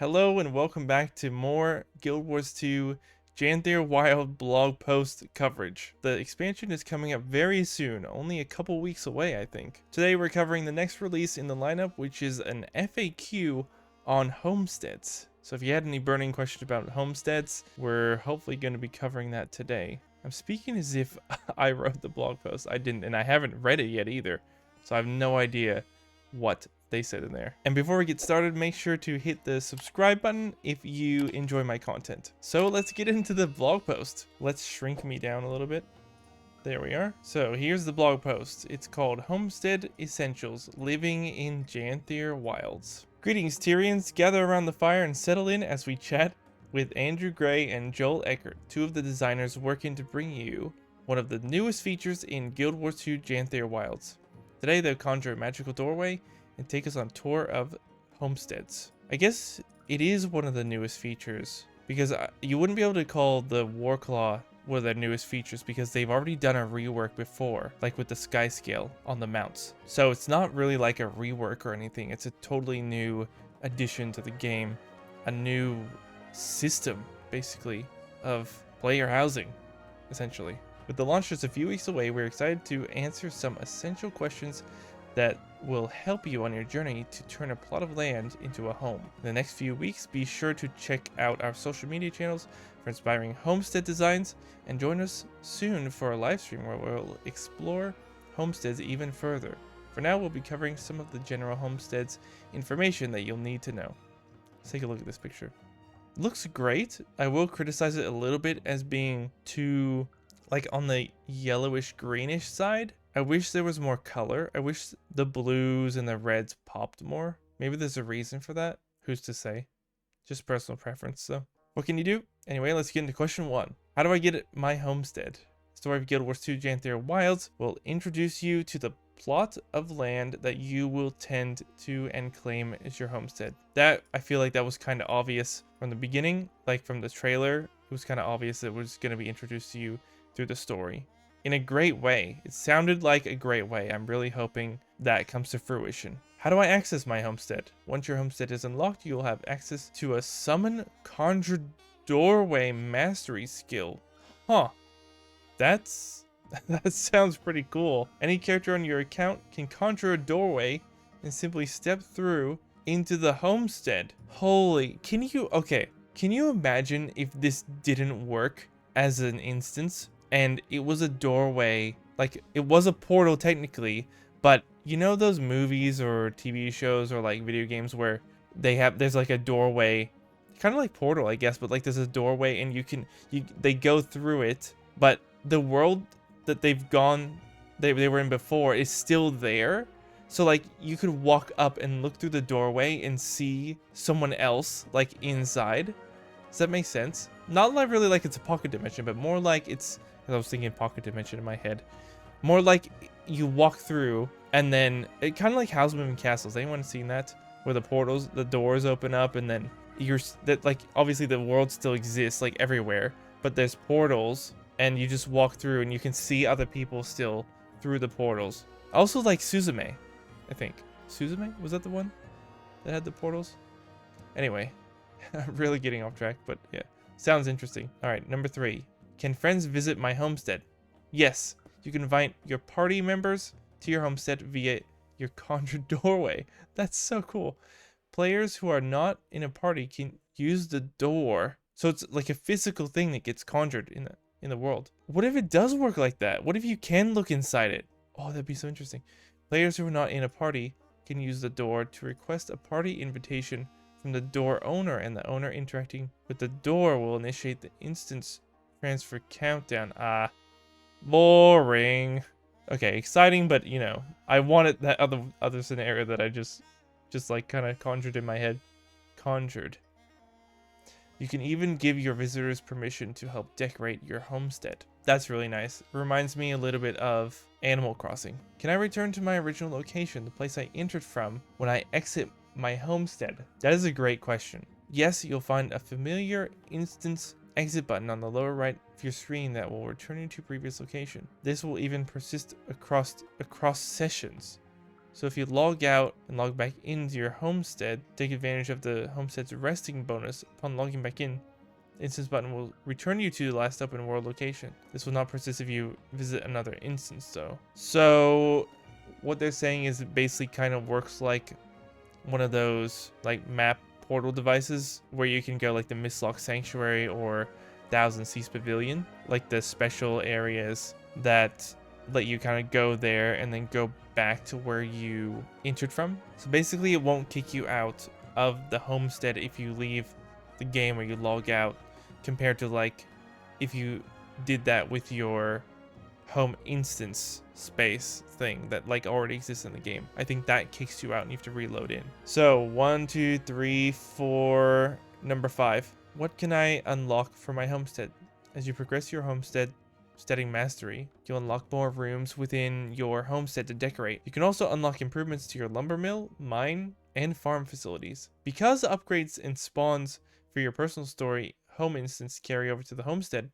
Hello and welcome back to more Guild Wars 2 Janthir Wild blog post coverage. The expansion is coming up very soon, only a couple weeks away I think. Today we're covering the next release in the lineup, which is an FAQ on homesteads. So if you had any burning questions about homesteads, we're hopefully going to be covering that today. I'm speaking as if I wrote the blog post. I didn't, and I haven't read it yet either. So I have no idea what they said in there. And before we get started, make sure to hit the subscribe button if you enjoy my content. So let's get into the blog post. Let's shrink me down a little bit. There we are. So here's the blog post. It's called Homestead Essentials, Living in Janthir Wilds. Greetings Tyrians, gather around the fire and settle in as we chat with Andrew Gray and Joel Eckert, two of the designers working to bring you one of the newest features in Guild Wars 2 Janthir Wilds. Today they'll conjure a magical doorway and take us on tour of homesteads. I guess it is one of the newest features because you wouldn't be able to call the Warclaw one of their newest features because they've already done a rework before, like with the sky scale on the mounts. So it's not really like a rework or anything. It's a totally new addition to the game, a new system basically of player housing, essentially. With the launch just a few weeks away, we're excited to answer some essential questions that will help you on your journey to turn a plot of land into a home. In the next few weeks, be sure to check out our social media channels for inspiring homestead designs and join us soon for a live stream where we'll explore homesteads even further. For now, we'll be covering some of the general homesteads information that you'll need to know. Let's take a look at this picture. Looks great. I will criticize it a little bit as being too like on the yellowish greenish side. I wish there was more color. I wish the blues and the reds popped more. Maybe there's a reason for that. Who's to say? Just personal preference though. What can you do? Anyway, let's get into question 1. How do I get my homestead? Story of Guild Wars 2 Janthir Wilds will introduce you to the plot of land that you will tend to and claim as your homestead. That, I feel like that was kind of obvious from the beginning, like from the trailer. It was kind of obvious that it was going to be introduced to you through the story. In a great way. It sounded like a great way. I'm really hoping that comes to fruition. How do I access my homestead? Once your homestead is unlocked, you'll have access to a summon conjure doorway mastery skill. Huh. That sounds pretty cool. Any character on your account can conjure a doorway and simply step through into the homestead. Holy, can you imagine if this didn't work as an instance? And it was a doorway, like it was a portal technically, but you know those movies or TV shows or like video games where there's like a doorway, kind of like Portal I guess, but like there's a doorway and they go through it, but the world that they were in before is still there. So like you could walk up and look through the doorway and see someone else like inside. Does that make sense? Not like really like it's a pocket dimension, but more like it's, I was thinking pocket dimension in my head. More like you walk through and then it kind of like House Moving Castles. Anyone seen that? Where the doors open up and then like obviously the world still exists like everywhere, but there's portals and you just walk through and you can see other people still through the portals. Also like Suzume, I think. Suzume? Was that the one that had the portals? Anyway, I'm really getting off track, but yeah. Sounds interesting. Alright, number 3. Can friends visit my homestead? Yes, you can invite your party members to your homestead via your conjured doorway. That's so cool. Players who are not in a party can use the door. So it's like a physical thing that gets conjured in the world. What if it does work like that? What if you can look inside it? Oh, that'd be so interesting. Players who are not in a party can use the door to request a party invitation from the door owner, and the owner interacting with the door will initiate the instance transfer countdown. Boring. Okay, exciting, but you know, I wanted that other scenario that I just like kind of conjured in my head. Conjured. You can even give your visitors permission to help decorate your homestead. That's really nice. Reminds me a little bit of Animal Crossing. Can I return to my original location, the place I entered from, when I exit my homestead? That is a great question. Yes, you'll find a familiar instance exit button on the lower right of your screen that will return you to previous location. This will even persist across sessions. So if you log out and log back into your homestead, take advantage of the homestead's resting bonus. Upon logging back in, the instance button will return you to the last open world location. This will not persist if you visit another instance though. So what they're saying is it basically kind of works like one of those like map portal devices where you can go like the Mistlock Sanctuary or Thousand Seas Pavilion, like the special areas that let you kind of go there and then go back to where you entered from. So basically it won't kick you out of the homestead if you leave the game or you log out, compared to like if you did that with your home instance space thing that like already exists in the game. I think that kicks you out and you have to reload in. So 1, 2, 3, 4, number 5. What can I unlock for my homestead? As you progress your homesteading mastery, you'll unlock more rooms within your homestead to decorate. You can also unlock improvements to your lumber mill, mine, and farm facilities. Because upgrades and spawns for your personal story home instance carry over to the homestead,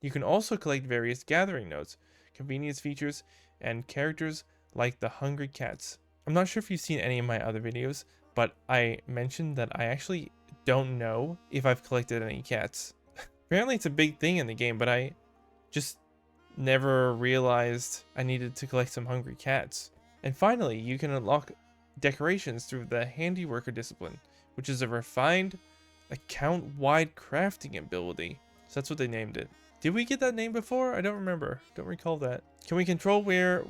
you can also collect various gathering notes, convenience features, and characters like the hungry cats. I'm not sure if you've seen any of my other videos, but I mentioned that I actually don't know if I've collected any cats. Apparently it's a big thing in the game, but I just never realized I needed to collect some hungry cats. And finally, you can unlock decorations through the handiworker discipline, which is a refined account-wide crafting ability. So that's what they named it. Did we get that name before? I don't remember. Don't recall that. Can we control where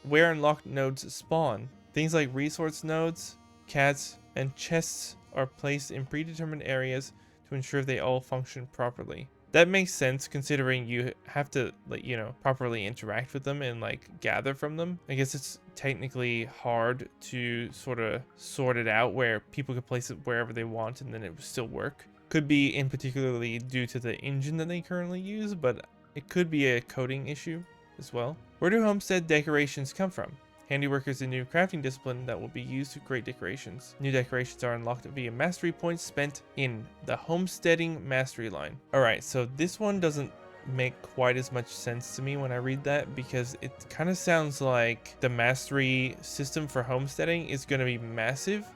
unlocked nodes spawn? Things like resource nodes, cats, and chests are placed in predetermined areas to ensure they all function properly. That makes sense considering you have to, like, you know, properly interact with them and like gather from them. I guess it's technically hard to sort of sort it out where people could place it wherever they want and then it would still work. Could be in particularly due to the engine that they currently use, but it could be a coding issue as well. Where do homestead decorations come from? Handiwork is a new crafting discipline that will be used to create decorations. New decorations are unlocked via mastery points spent in the homesteading mastery line. Alright, so this one doesn't make quite as much sense to me when I read that, because it kind of sounds like the mastery system for homesteading is going to be massive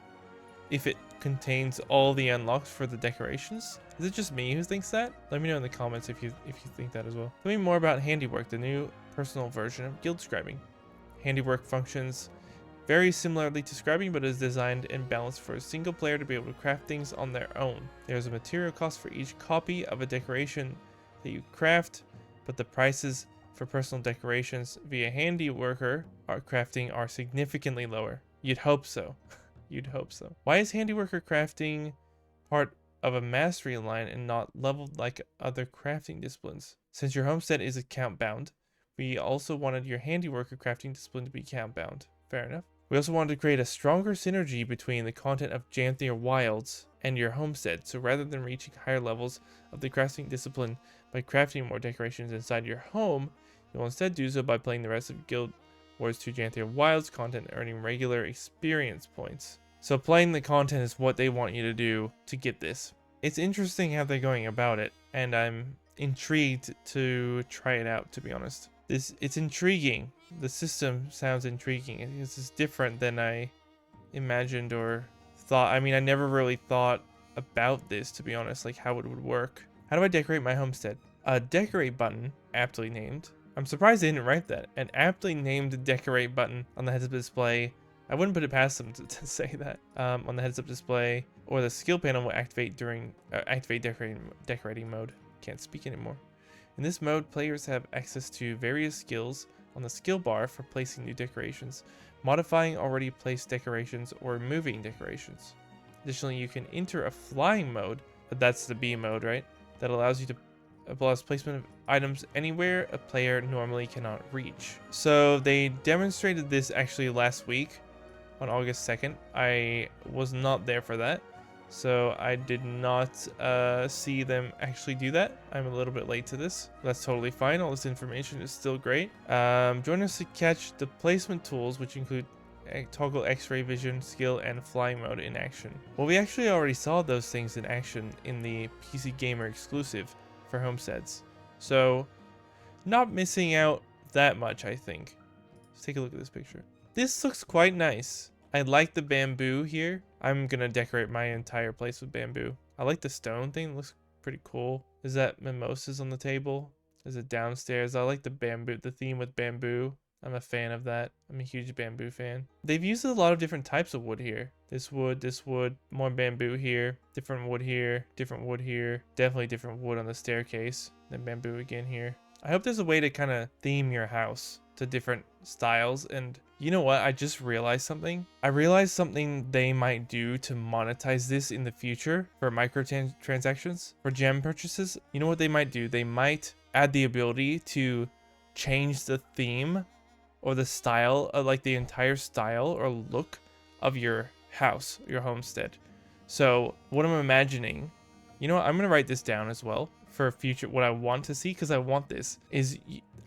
if it contains all the unlocks for the decorations. Is it just me who thinks that? Let me know in the comments if you think that as well. Tell me more about handiwork, the new personal version of guild scribing. Handiwork functions very similarly to scribing, but is designed and balanced for a single player to be able to craft things on their own. There is a material cost for each copy of a decoration that you craft, but the prices for personal decorations via handiworker crafting are significantly lower. You'd hope so. You'd hope so. Why is handiworker crafting part of a mastery line and not leveled like other crafting disciplines? Since your homestead is account bound, we also wanted your handiworker crafting discipline to be account bound. Fair enough. We also wanted to create a stronger synergy between the content of Janthir Wilds and your homestead, so rather than reaching higher levels of the crafting discipline by crafting more decorations inside your home, you'll instead do so by playing the rest of Guild Wars 2 Janthir Wilds content and earning regular experience points. So playing the content is what they want you to do to get this. It's interesting how they're going about it, and I'm intrigued to try it out, to be honest. It's intriguing. The system sounds intriguing. This is different than I imagined or thought. I mean, I never really thought about this, to be honest, like how it would work. How do I decorate my homestead? A decorate button, aptly named. I'm surprised they didn't write that. An aptly named decorate button on the heads-up display. I wouldn't put it past them to say that. On the heads-up display, or the skill panel will activate during decorating mode. Can't speak anymore. In this mode, players have access to various skills on the skill bar for placing new decorations, modifying already placed decorations, or removing decorations. Additionally, you can enter a flying mode, that's the B mode, right? That allows placement of items anywhere a player normally cannot reach. So they demonstrated this actually last week on August 2nd. I was not there for that, so I did not see them actually do that. I'm a little bit late to this. That's totally fine. All this information is still great. Join us to catch the placement tools, which include toggle X-ray vision, skill, and flying mode in action. Well, we actually already saw those things in action in the PC Gamer exclusive for homesteads. So, not missing out that much, I think. Let's take a look at this picture. This looks quite nice. I like the bamboo here. I'm gonna decorate my entire place with bamboo. I like the stone thing. It looks pretty cool. Is that mimosas on the table? Is it downstairs? I like the bamboo, the theme with bamboo. I'm a fan of that. I'm a huge bamboo fan. They've used a lot of different types of wood here. This wood, more bamboo here, different wood here, different wood here. Definitely different wood on the staircase. Then bamboo again here. I hope there's a way to kind of theme your house to different styles. And you know what? I just realized something. I realized something they might do to monetize this in the future for microtransactions, for gem purchases. You know what they might do? They might add the ability to change the theme or the style of like the entire style or look of your house, your homestead. So what I'm imagining, you know what? I'm going to write this down as well for future, what I want to see, because I want this, is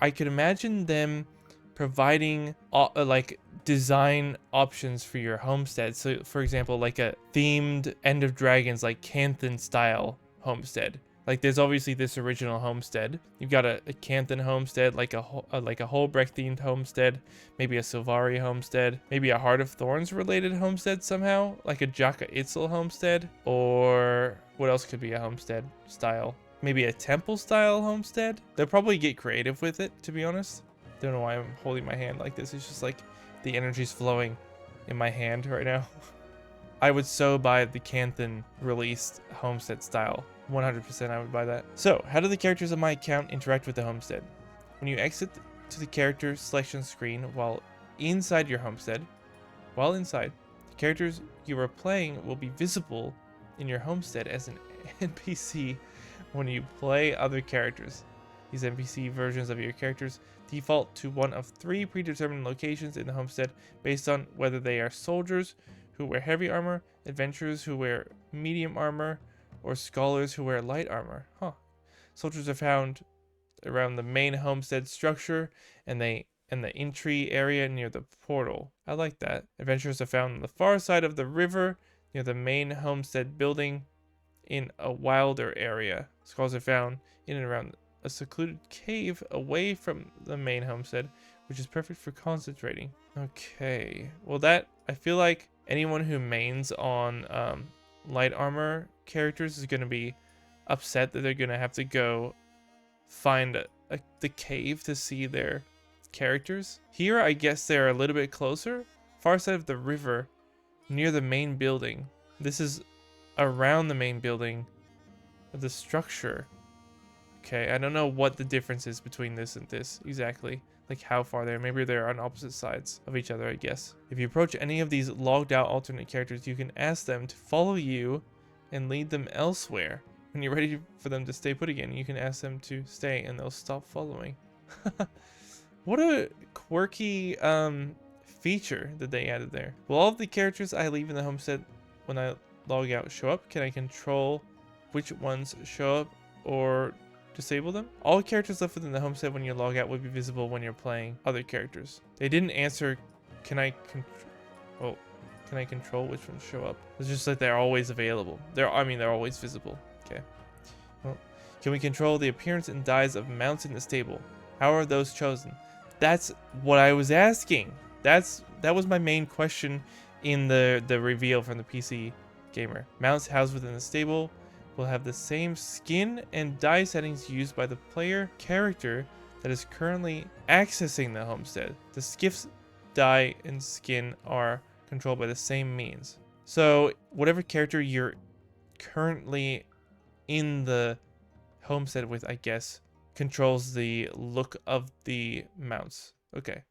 I could imagine them providing like design options for your homestead. So for example, like a themed End of Dragons, like Canthan style homestead. Like there's obviously this original homestead. You've got a Canthan homestead, like a Holbrecht themed homestead, maybe a Silvari homestead, maybe a Heart of Thorns related homestead somehow, like a Jaka Itzel homestead, or what else could be a homestead style? Maybe a temple style homestead. They'll probably get creative with it, to be honest. Don't know why I'm holding my hand like this. It's just like the energy's flowing in my hand right now. I would so buy the Canthan released homestead style. 100% I would buy that. So, how do the characters on my account interact with the homestead? When you exit to the character selection screen while inside your homestead, the characters you are playing will be visible in your homestead as an NPC when you play other characters. These NPC versions of your characters default to one of 3 predetermined locations in the homestead based on whether they are soldiers who wear heavy armor, adventurers who wear medium armor, or scholars who wear light armor. Soldiers are found around the main homestead structure and the entry area near the portal. I like that. Adventurers are found on the far side of the river near the main homestead building in a wilder area. Scholars are found in and around a secluded cave away from the main homestead, which is perfect for concentrating. Okay, well that, I feel like anyone who mains on light armor characters is going to be upset that they're going to have to go find the cave to see their characters. Here, I guess they're a little bit closer. Far side of the river, near the main building. This is around the main building of the structure. Okay, I don't know what the difference is between this and this exactly. Like how far they're. Maybe they're on opposite sides of each other, I guess. If you approach any of these logged out alternate characters, you can ask them to follow you and lead them elsewhere. When you're ready for them to stay put again, you can ask them to stay and they'll stop following. What a quirky feature that they added there. Will all of the characters I leave in the homestead when I log out show up? Can I control which ones show up or disable them? All characters left within the homestead when you log out will be visible when you're playing other characters. They didn't answer, can I control which ones show up? It's just that they're always available. They're always visible. Okay. Well, can we control the appearance and dyes of mounts in the stable? How are those chosen? That's what I was asking. That was my main question in the reveal from the PC gamer. Mounts housed within the stable will have the same skin and dye settings used by the player character that is currently accessing the homestead. The skiff's dye and skin are controlled by the same means. So whatever character you're currently in the homestead with, I guess, controls the look of the mounts. Okay,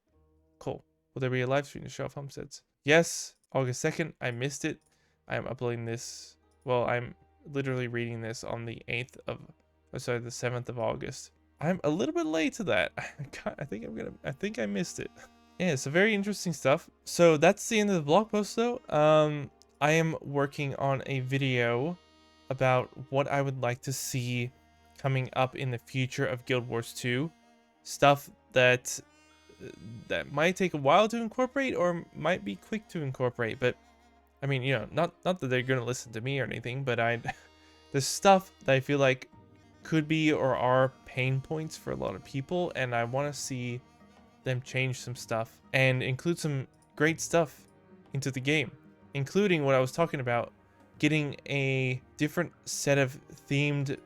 cool. Will there be a live stream to show off homesteads? Yes, August 2nd. I missed it. I'm uploading this. Well, I'm literally reading this on the 7th of August. I'm a little bit late to that. I think I missed it. Yeah, so very interesting stuff. So that's the end of the blog post though. I am working on a video about what I would like to see coming up in the future of Guild Wars 2. Stuff that might take a while to incorporate or might be quick to incorporate, but I mean, you know, not that they're going to listen to me or anything, but the stuff that I feel like could be or are pain points for a lot of people, and I want to see them change some stuff and include some great stuff into the game, including what I was talking about, getting a different set of themed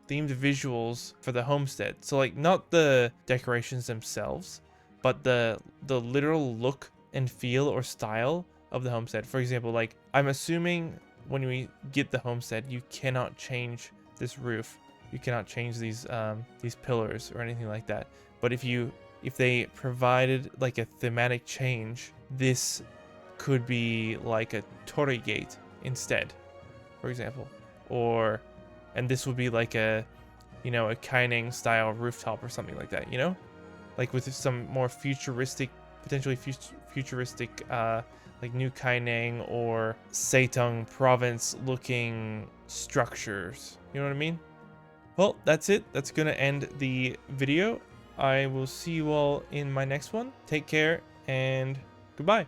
visuals for the homestead. So like not the decorations themselves, but the literal look and feel or style of the homestead. For example, like I'm assuming when we get the homestead, you cannot change this roof. You cannot change these pillars or anything like that. But if they provided like a thematic change, this could be like a torii gate instead, for example, and this would be like a a Kaineng style rooftop or something like that, like with some more futuristic, potentially futuristic like New Kaineng or Seitung province looking structures. You know what I mean? Well, that's it. That's gonna end the video. I will see you all in my next one. Take care and goodbye.